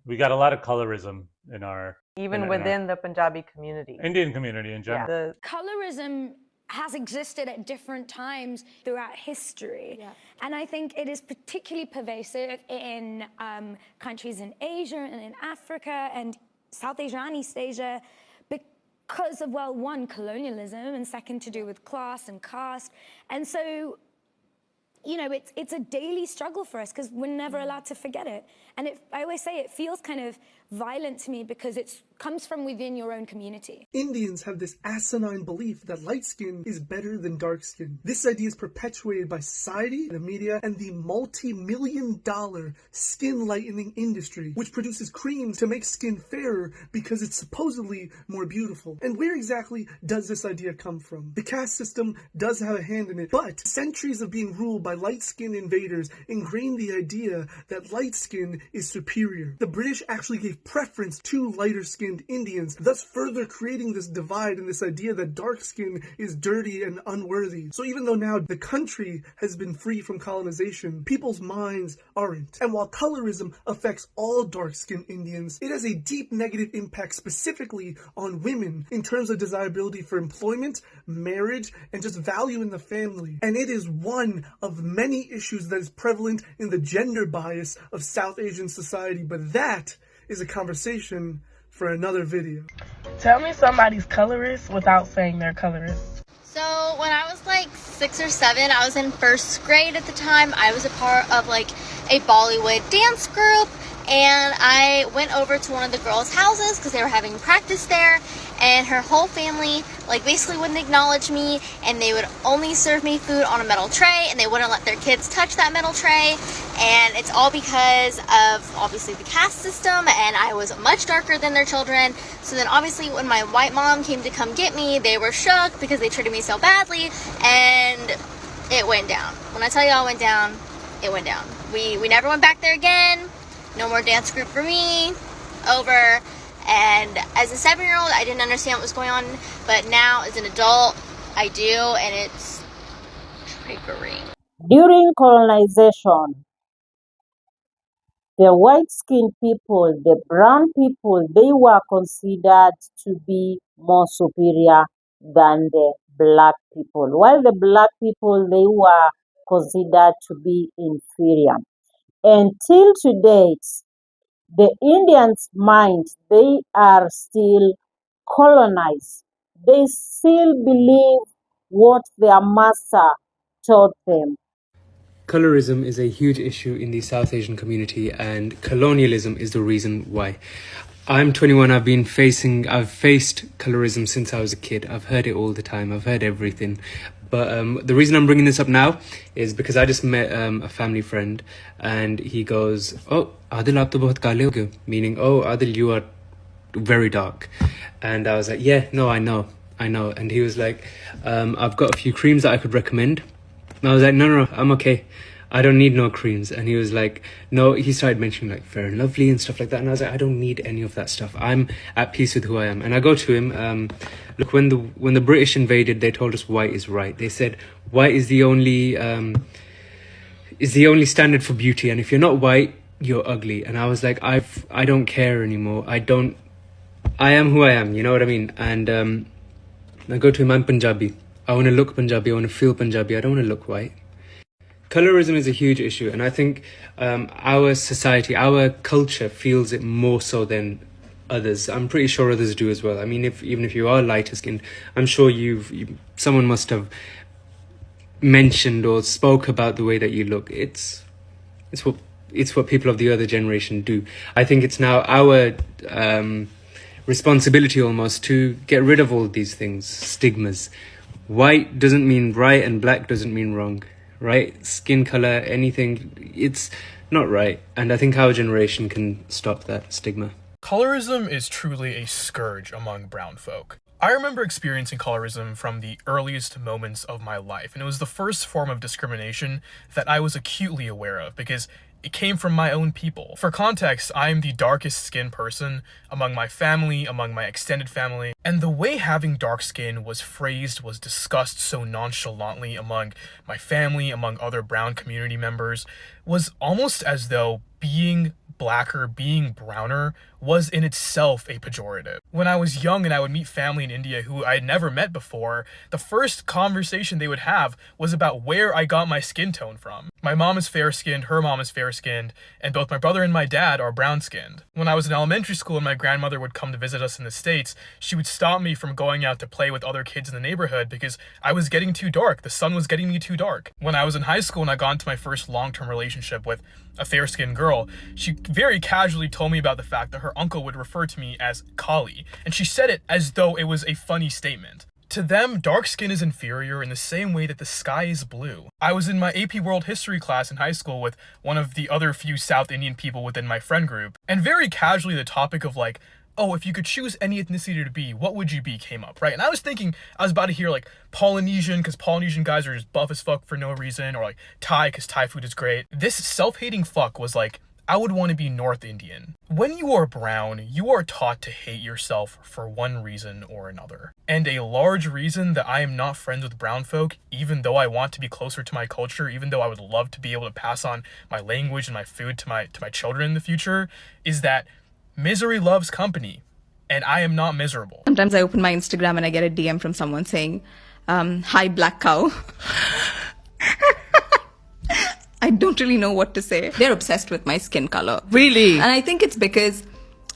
We got a lot of colorism in our even within the Punjabi community, Indian community in general. Yeah. Colorism has existed at different times throughout history. Yeah. And I think it is particularly pervasive in countries in Asia and in Africa and South Asia and East Asia because of, well, one, colonialism, and second, to do with class and caste. And so, you know, it's a daily struggle for us because we're never allowed to forget it. And I always say it feels kind of violent to me because it comes from within your own community. Indians have this asinine belief that light skin is better than dark skin. This idea is perpetuated by society, the media, and the multi-million-dollar skin lightening industry, which produces creams to make skin fairer because it's supposedly more beautiful. And where exactly does this idea come from? The caste system does have a hand in it, but centuries of being ruled by light-skinned invaders ingrained the idea that light skin is superior. The British actually gave preference to lighter-skinned Indians, thus further creating this divide and this idea that dark skin is dirty and unworthy. So even though now the country has been free from colonization, people's minds aren't. And while colorism affects all dark-skinned Indians, it has a deep negative impact specifically on women in terms of desirability for employment, marriage, and just value in the family. And it is one of many issues that is prevalent in the gender bias of South Asian society, but that is a conversation for another video. Tell me somebody's colorist without saying they're colorist. So when I was like 6 or 7, I was in first grade at the time. I was a part of like a Bollywood dance group, and I went over to one of the girls' houses because they were having practice there, and her whole family like basically wouldn't acknowledge me, and they would only serve me food on a metal tray, and they wouldn't let their kids touch that metal tray. And it's all because of obviously the caste system, and I was much darker than their children. So then obviously when my white mom came to come get me, they were shook because they treated me so badly, and it went down. When I tell you all it went down, it went down. We never went back there again. No more dance group for me. Over. And as a 7-year-old, I didn't understand what was going on, but now as an adult, I do, and it's triggering. During colonization, the white-skinned people, the brown people, they were considered to be more superior than the black people, while the black people, they were considered to be inferior. Until to date, the Indians' mind, they are still colonized. They still believe what their master taught them. Colorism is a huge issue in the South Asian community, and colonialism is the reason why. I'm 21, I've faced colorism since I was a kid. I've heard it all the time, I've heard everything. But the reason I'm bringing this up now is because I just met a family friend, and he goes, "Oh, Adil, aap to bahut kale ho gaye," meaning, "Oh, Adil, you are very dark." And I was like, "Yeah, no, I know." And he was like, "I've got a few creams that I could recommend." And I was like, no, I'm okay. I don't need no creams. And he was like, no, he started mentioning like Fair and Lovely and stuff like that. And I was like, I don't need any of that stuff. I'm at peace with who I am. And I go to him, look, when the British invaded, they told us white is right. They said white is the only standard for beauty. And if you're not white, you're ugly. And I was like, I don't care anymore. I am who I am. You know what I mean? And I go to him, I'm Punjabi. I want to look Punjabi. I want to feel Punjabi. I don't want to look white. Colorism is a huge issue, and I think our society, our culture feels it more so than others. I'm pretty sure others do as well. I mean, even if you are lighter skinned, I'm sure someone must have mentioned or spoke about the way that you look. It's what people of the other generation do. I think it's now our responsibility almost to get rid of all these things, stigmas. White doesn't mean right, and black doesn't mean wrong. Right? Skin color, anything, it's not right. And I think our generation can stop that stigma. Colorism is truly a scourge among brown folk. I remember experiencing colorism from the earliest moments of my life, and it was the first form of discrimination that I was acutely aware of because it came from my own people. For context, I am the darkest skinned person among my family, among my extended family, and the way having dark skin was phrased was discussed so nonchalantly among my family, among other brown community members, was almost as though being blacker, being browner, was in itself a pejorative. When I was young and I would meet family in India who I had never met before, the first conversation they would have was about where I got my skin tone from. My mom is fair-skinned, her mom is fair-skinned, and both my brother and my dad are brown-skinned. When I was in elementary school and my grandmother would come to visit us in the States, she would stop me from going out to play with other kids in the neighborhood because I was getting too dark. The sun was getting me too dark. When I was in high school and I got into my first long-term relationship with a fair-skinned girl, she very casually told me about the fact that her uncle would refer to me as Kali, and she said it as though it was a funny statement. To them, dark skin is inferior in the same way that the sky is blue. I was in my AP World History class in high school with one of the other few South Indian people within my friend group, and very casually the topic of like, oh, if you could choose any ethnicity to be, what would you be, came up, right? And I was thinking, I was about to hear like Polynesian, because Polynesian guys are just buff as fuck for no reason, or like Thai, because Thai food is great. This self-hating fuck was like, I would want to be North Indian. When you are brown, you are taught to hate yourself for one reason or another. And a large reason that I am not friends with brown folk, even though I want to be closer to my culture, even though I would love to be able to pass on my language and my food to my children in the future, is that misery loves company, and I am not miserable. Sometimes I open my Instagram and I get a DM from someone saying, hi, black cow. I don't really know what to say. They're obsessed with my skin color. Really? And I think it's because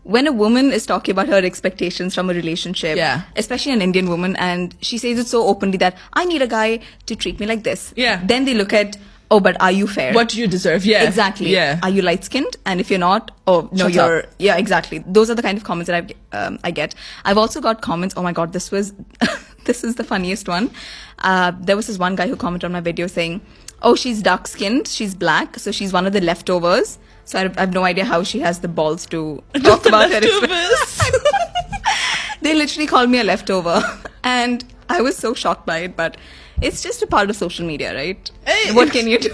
when a woman is talking about her expectations from a relationship, especially an Indian woman, and she says it so openly that I need a guy to treat me like this. Yeah. Then they look at, oh, but are you fair? What do you deserve? Yeah. Exactly. Yeah. Are you light-skinned? And if you're not, oh, no, Shut you're... up. Yeah, exactly. Those are the kind of comments that I get. I've also got comments, oh my God, this was... this is the funniest one. There was this one guy who commented on my video saying, oh, she's dark-skinned, she's black, so she's one of the leftovers. So I have no idea how she has the balls to talk about her. They literally called me a leftover. And I was so shocked by it, but it's just a part of social media, right? Hey. What can you do?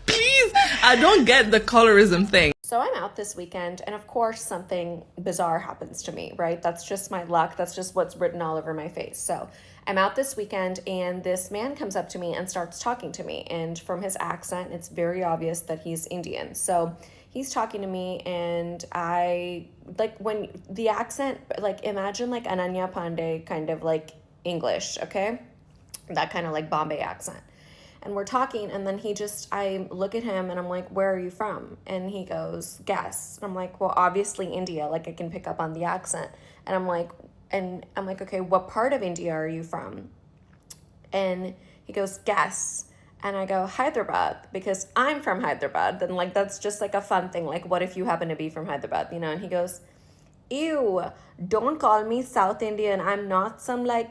Please, I don't get the colorism thing. So I'm out this weekend, and of course something bizarre happens to me, right? That's just my luck. That's just what's written all over my face. So I'm out this weekend, and this man comes up to me and starts talking to me. And from his accent, it's very obvious that he's Indian. So he's talking to me, and I, like, when the accent, like, imagine like Ananya Pandey kind of like English, okay? That kind of like Bombay accent. And we're talking, and then I look at him and I'm like, where are you from? And he goes, guess. And I'm like, well, obviously India, like I can pick up on the accent. And I'm like, okay, what part of India are you from? And he goes, guess. And I go, Hyderabad, because I'm from Hyderabad. And like, that's just like a fun thing. Like, what if you happen to be from Hyderabad, you know? And he goes, ew, don't call me South Indian. I'm not some like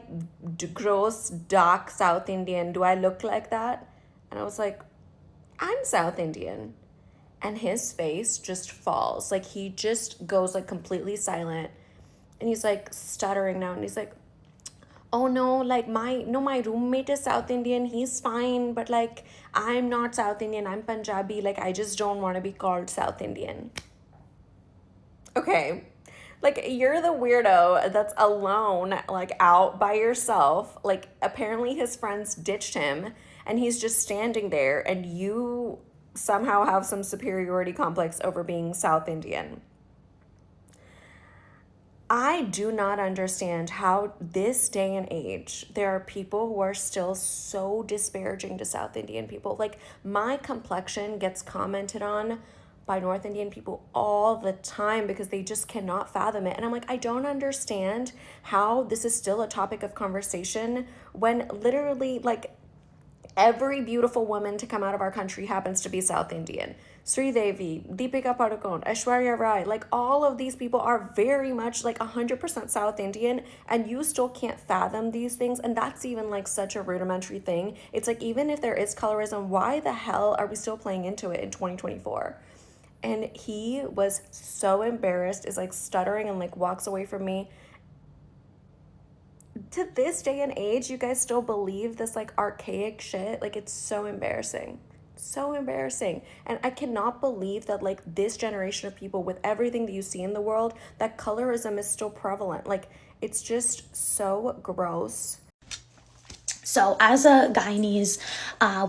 gross, dark South Indian. Do I look like that? And I was like, I'm South Indian. And his face just falls. Like he just goes like completely silent. And he's like stuttering now. And he's like, oh no, like my roommate is South Indian. He's fine. But like, I'm not South Indian. I'm Punjabi. Like, I just don't want to be called South Indian. Okay. Like, you're the weirdo that's alone, like, out by yourself. Like, apparently his friends ditched him, and he's just standing there, and you somehow have some superiority complex over being South Indian. I do not understand how this day and age, there are people who are still so disparaging to South Indian people. Like, my complexion gets commented on by North Indian people all the time because they just cannot fathom it. And I'm like, I don't understand how this is still a topic of conversation when literally like every beautiful woman to come out of our country happens to be South Indian. Sri Devi, Deepika Padukone, Aishwarya Rai, like all of these people are very much like 100% South Indian, and you still can't fathom these things. And that's even like such a rudimentary thing. It's like, even if there is colorism, why the hell are we still playing into it in 2024? And he was so embarrassed, is like stuttering and like walks away from me. To this day and age, you guys still believe this like archaic shit. Like, it's so embarrassing. So embarrassing. And I cannot believe that like this generation of people, with everything that you see in the world, that colorism is still prevalent. Like, it's just so gross. So as a Guyanese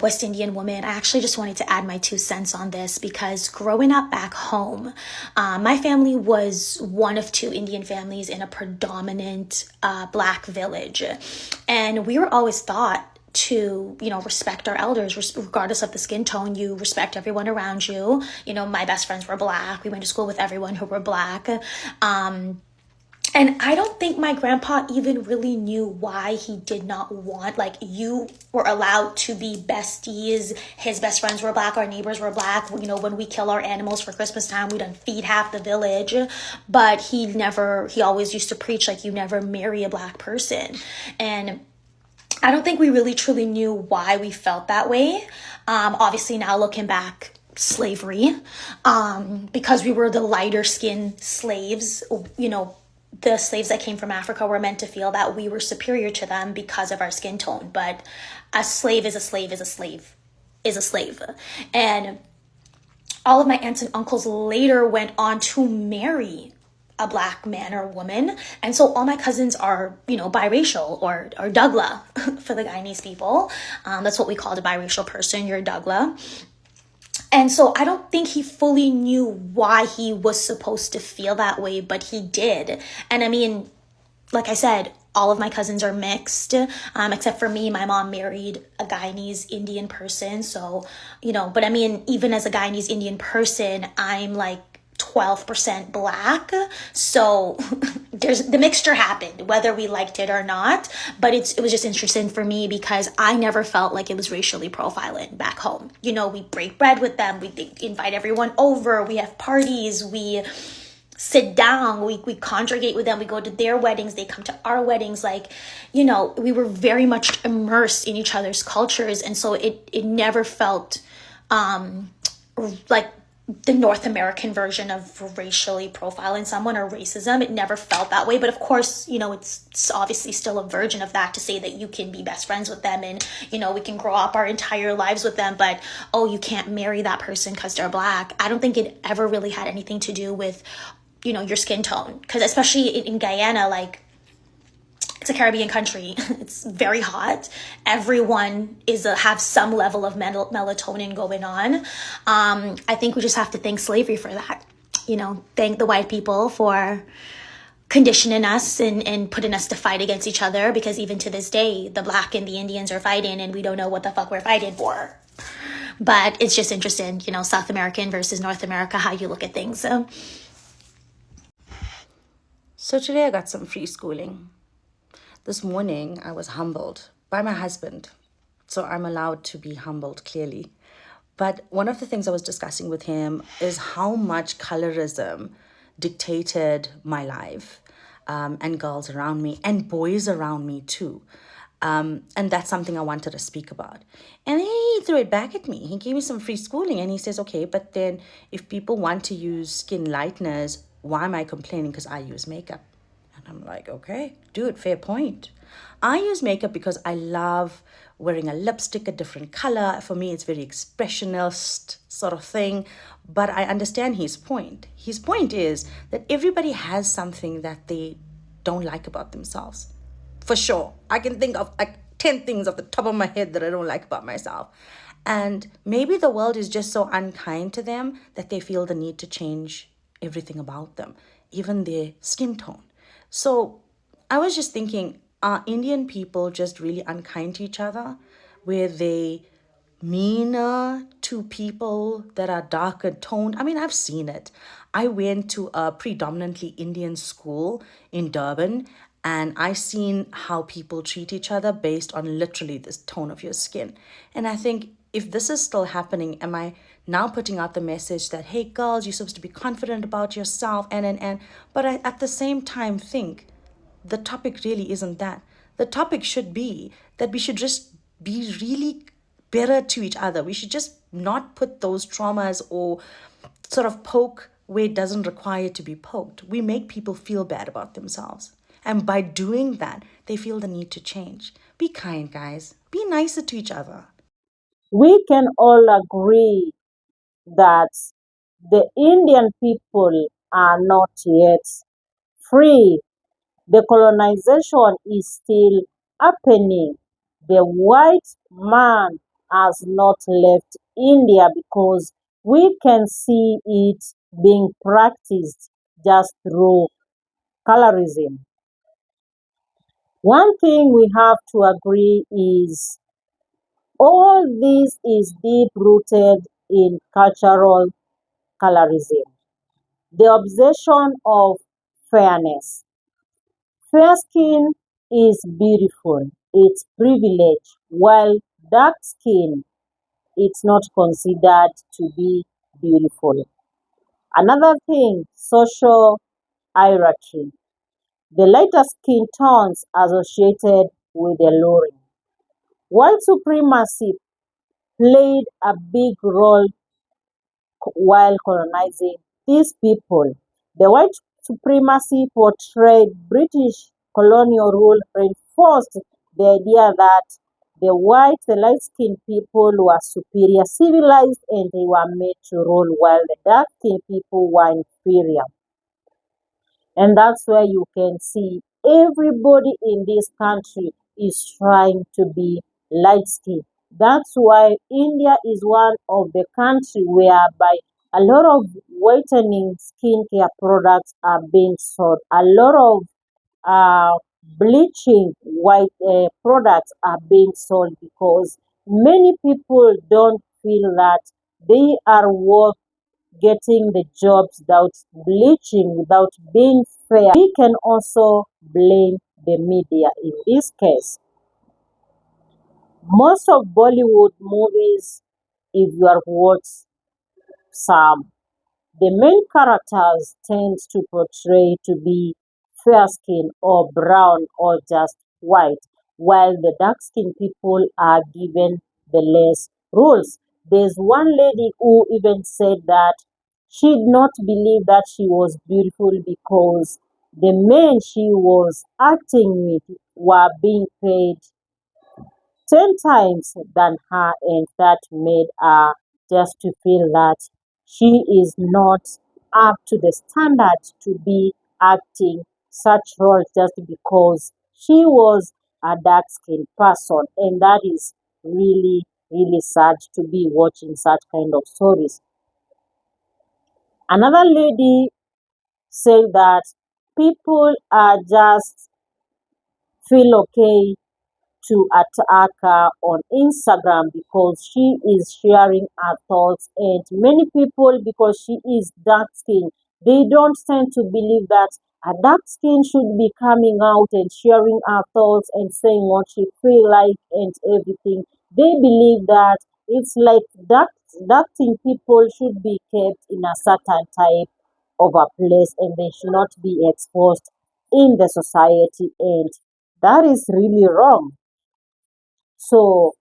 West Indian woman, I actually just wanted to add my 2 cents on this because growing up back home, my family was one of 2 Indian families in a predominant Black village. And we were always taught to, respect our elders, regardless of the skin tone. You respect everyone around you. My best friends were Black. We went to school with everyone who were Black. And I don't think my grandpa even really knew why he did not want, you were allowed to be besties. His best friends were Black, our neighbors were Black. When we kill our animals for Christmas time, we don't feed half the village. But he always used to preach, you never marry a Black person. And I don't think we really truly knew why we felt that way. Obviously now looking back, slavery, because we were the lighter skinned slaves, the slaves that came from Africa were meant to feel that we were superior to them because of our skin tone. But a slave is a slave is a slave is a slave. And all of my aunts and uncles later went on to marry a Black man or woman. And so all my cousins are, biracial or Dougla for the Guyanese people. That's what we called a biracial person. You're a Dougla. And so I don't think he fully knew why he was supposed to feel that way, but he did. And I mean, like I said, all of my cousins are mixed, except for me. My mom married a Guyanese Indian person. So, but I mean, even as a Guyanese Indian person, I'm 12% Black. So the mixture happened, whether we liked it or not. But it was just interesting for me because I never felt like it was racially profiling back home. We break bread with them. We invite everyone over. We have parties. We sit down. We congregate with them. We go to their weddings. They come to our weddings. We were very much immersed in each other's cultures. And so it never felt like the North American version of racially profiling someone or racism. It never felt that way. But of course, it's obviously still a version of that to say that you can be best friends with them and, we can grow up our entire lives with them. But, you can't marry that person because they're Black. I don't think it ever really had anything to do with, your skin tone. Because especially in Guyana, it's a Caribbean country. It's very hot. Everyone have some level of melatonin going on. I think we just have to thank slavery for that. Thank the white people for conditioning us and putting us to fight against each other, because even to this day, the Black and the Indians are fighting and we don't know what the fuck we're fighting for. But it's just interesting, South American versus North America, how you look at things. So today I got some free schooling. This morning, I was humbled by my husband. So I'm allowed to be humbled, clearly. But one of the things I was discussing with him is how much colorism dictated my life, and girls around me and boys around me too. And that's something I wanted to speak about. And he threw it back at me. He gave me some free schooling and he says, okay, but then if people want to use skin lighteners, why am I complaining because I use makeup? And I'm like, okay, dude, fair point. I use makeup because I love wearing a lipstick, a different color. For me, it's very expressionist sort of thing. But I understand his point. His point is that everybody has something that they don't like about themselves. For sure. I can think of 10 things off the top of my head that I don't like about myself. And maybe the world is just so unkind to them that they feel the need to change everything about them, even their skin tone. So I was just thinking, are Indian people just really unkind to each other? Were they meaner to people that are darker toned? I mean, I've seen it. I went to a predominantly Indian school in Durban, and I seen how people treat each other based on literally this tone of your skin. And I think if this is still happening, am I now putting out the message that, hey, girls, you're supposed to be confident about yourself, and. But I, at the same time, think the topic really isn't that. The topic should be that we should just be really better to each other. We should just not put those traumas or sort of poke where it doesn't require to be poked. We make people feel bad about themselves. And by doing that, they feel the need to change. Be kind, guys. Be nicer to each other. We can all agree that the Indian people are not yet free. The colonization is still happening. the white man has not left India because we can see it being practiced just through colorism. One thing we have to agree is all this is deep rooted in cultural colorism. The obsession of fairness. Fair skin is beautiful, it's privilege, while dark skin it's not considered to be beautiful. Another thing, social hierarchy. The lighter skin tones associated with alluring. White supremacy played a big role while colonizing these people. The white supremacy portrayed British colonial rule reinforced the idea that the light-skinned people were superior, civilized, and they were made to rule, while the dark-skinned people were inferior. And that's where you can see everybody in this country is trying to be light skinned. That's why India is one of the country whereby a lot of whitening skincare products are being sold. A lot of bleaching white products are being sold because many people don't feel that they are worth getting the jobs without bleaching, without being fair. We can also blame the media in this case. Most of Bollywood movies, if you are watched some, the main characters tend to portray to be fair skin or brown or just white, while the dark skinned people are given the less roles. There's one lady who even said that she did not believe that she was beautiful because the men she was acting with were being paid 10 times than her, and that made her just to feel that she is not up to the standard to be acting such roles just because she was a dark-skinned person. And that is really, really sad to be watching such kind of stories. Another lady said that people are just feel okay to attack her on Instagram because she is sharing her thoughts, and many people, because she is dark skinned, they don't tend to believe that a dark skin should be coming out and sharing her thoughts and saying what she feel like and everything. They believe that it's like dark skin people should be kept in a certain type of a place and they should not be exposed in the society, and that is really wrong. So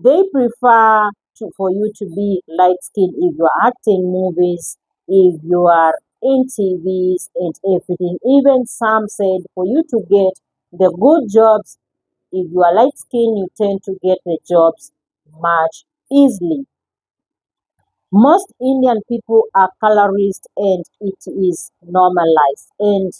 they prefer for you to be light skinned if you are acting movies, if you are in TVs and everything. Even some said for you to get the good jobs, if you are light skinned, you tend to get the jobs much easily. Most Indian people are colorist and it is normalized. And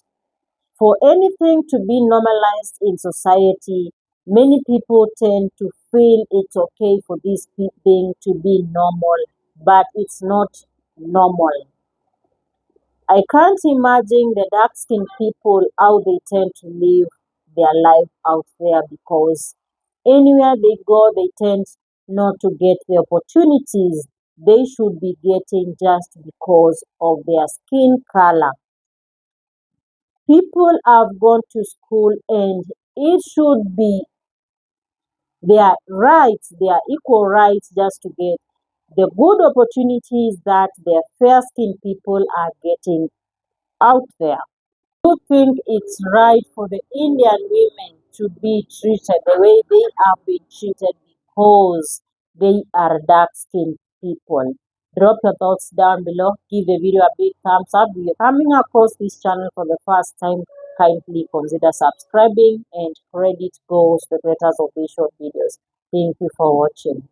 for anything to be normalized in society, many people tend to feel it's okay for this thing to be normal, but it's not normal. I can't imagine the dark skinned people how they tend to live their life out there because anywhere they go, they tend not to get the opportunities they should be getting just because of their skin color. People have gone to school and it should be their rights, their equal rights just to get the good opportunities that the fair skinned people are getting out there. Do you think it's right for the Indian women to be treated the way they are being treated because they are dark skinned people? Drop your thoughts down below. Give the video a big thumbs up. If you're coming across this channel for the first time, kindly consider subscribing, and credit goes to the creators of these short videos. Thank you for watching.